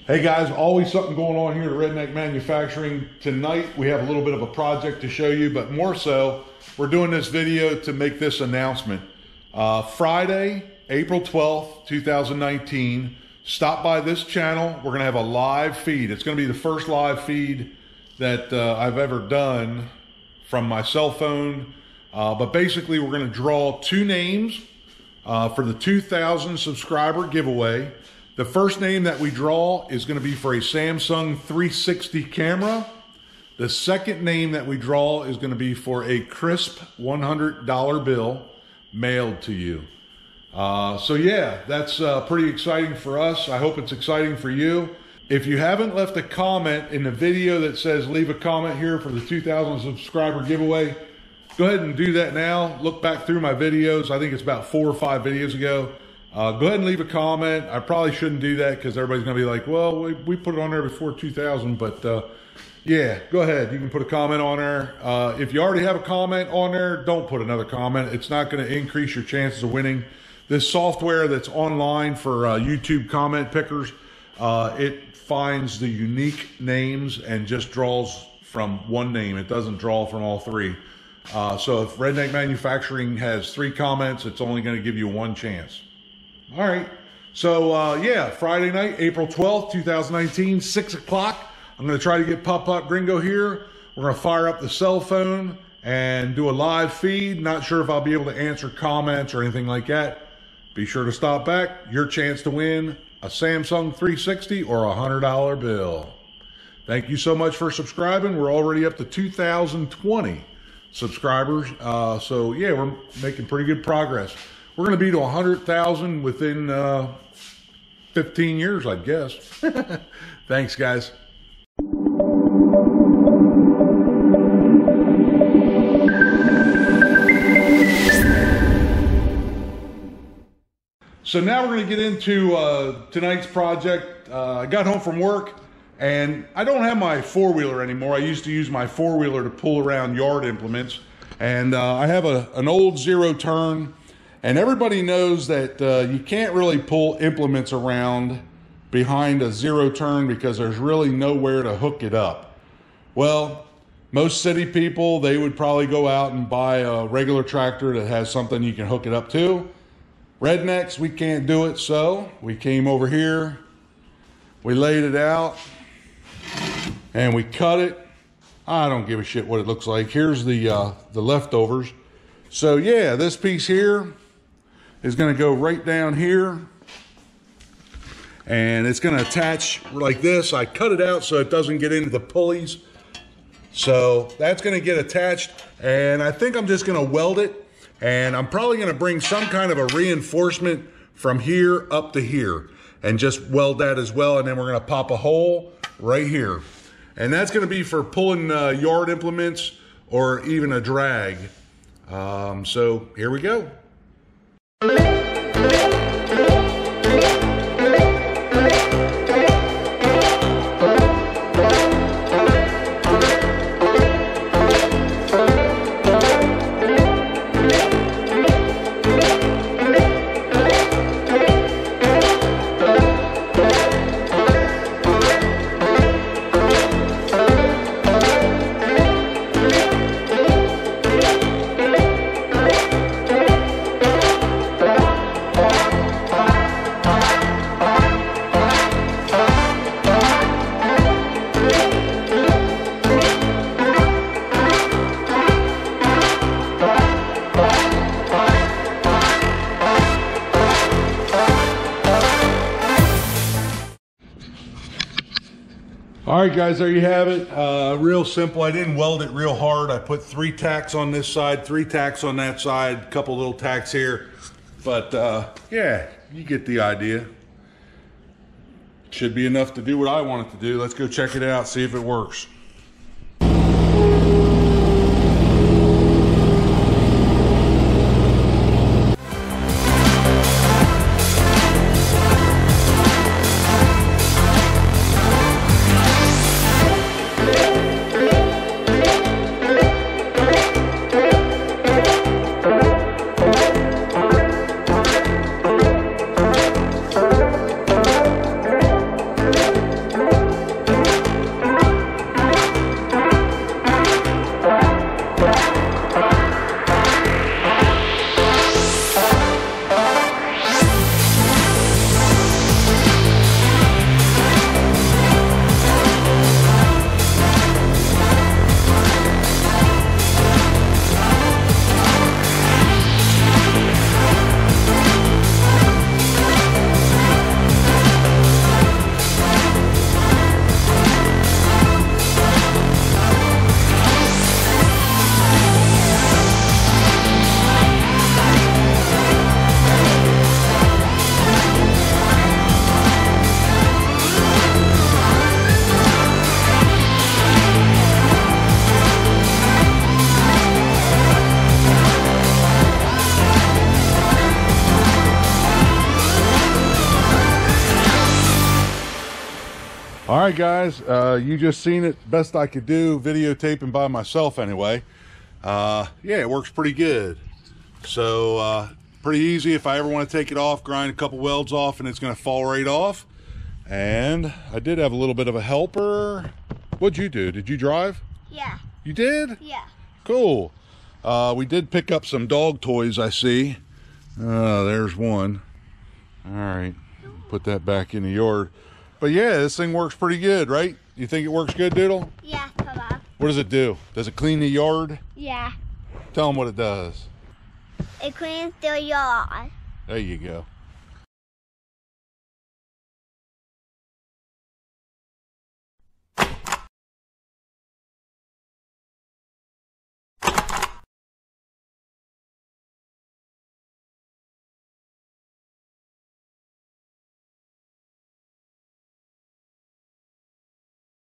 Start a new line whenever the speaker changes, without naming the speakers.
Hey guys, always something going on here at Redneck Manufacturing. Tonight we have a little bit of a project to show you, but more so, we're doing this video to make this announcement. Friday, April 12th, 2019, stop by this channel. We're gonna have a live feed. It's gonna be the first live feed that I've ever done from my cell phone. But basically we're gonna draw two names for the 2,000 subscriber giveaway. The first name that we draw is going to be for a Samsung 360 camera. The second name that we draw is going to be for a crisp $100 bill mailed to you. So yeah, that's pretty exciting for us. I hope it's exciting for you. If you haven't left a comment in the video that says leave a comment here for the 2,000 subscriber giveaway, go ahead and do that now. Look back through my videos. I think it's about 4 or 5 videos ago. Go ahead and leave a comment. I probably shouldn't do that because everybody's going to be like, well, we put it on there before 2000. But yeah, go ahead. You can put a comment on there. If you already have a comment on there, don't put another comment. It's not going to increase your chances of winning. This software that's online for YouTube comment pickers, it finds the unique names and just draws from one name. It doesn't draw from all three. So if Redneck Manufacturing has 3 comments, it's only going to give you 1 chance. All right, so yeah, Friday night, April 12th, 2019, 6 o'clock. I'm gonna try to get Pop Gringo here. We're gonna fire up the cell phone and do a live feed. Not sure if I'll be able to answer comments or anything like that. Be sure to stop back. Your chance to win a Samsung 360 or a $100 bill. Thank you so much for subscribing. We're already up to 2,020 subscribers. So yeah, we're making pretty good progress. We're going to be to 100,000 within 15 years, I guess. Thanks, guys. So now we're going to get into tonight's project. I got home from work, and I don't have my 4-wheeler anymore. I used to use my 4-wheeler to pull around yard implements. And I have an old 0-turn. And everybody knows that you can't really pull implements around behind a 0-turn because there's really nowhere to hook it up. Well, most city people, they would probably go out and buy a regular tractor that has something you can hook it up to. Rednecks, we can't do it, so we came over here, we laid it out, and we cut it. I don't give a shit what it looks like. Here's the leftovers. So yeah, this piece here is going to go right down here, and it's going to attach like this. I cut it out so it doesn't get into the pulleys. So that's going to get attached, and I think I'm just going to weld it, and I'm probably going to bring some kind of a reinforcement from here up to here and just weld that as well, and then we're going to pop a hole right here. And that's going to be for pulling yard implements or even a drag. So here we go. All right, guys, there you have it. Real simple. I didn't weld it real hard. I put 3 tacks on this side, 3 tacks on that side, a couple little tacks here. But yeah, you get the idea. Should be enough to do what I want it to do. Let's go check it out, see if it works. All right, guys, you just seen it. Best I could do, videotaping by myself anyway. Yeah, it works pretty good. So pretty easy. If I ever want to take it off, grind a couple welds off and it's going to fall right off. And I did have a little bit of a helper. What'd you do? Did you drive?
Yeah.
You did?
Yeah.
Cool. We did pick up some dog toys, I see. There's one. All right, put that back in the yard. But yeah, this thing works pretty good, right? You think it works good, Doodle?
Yeah, Papa.
What does it do? Does it clean the yard?
Yeah.
Tell them what it does.
It cleans the yard.
There you go.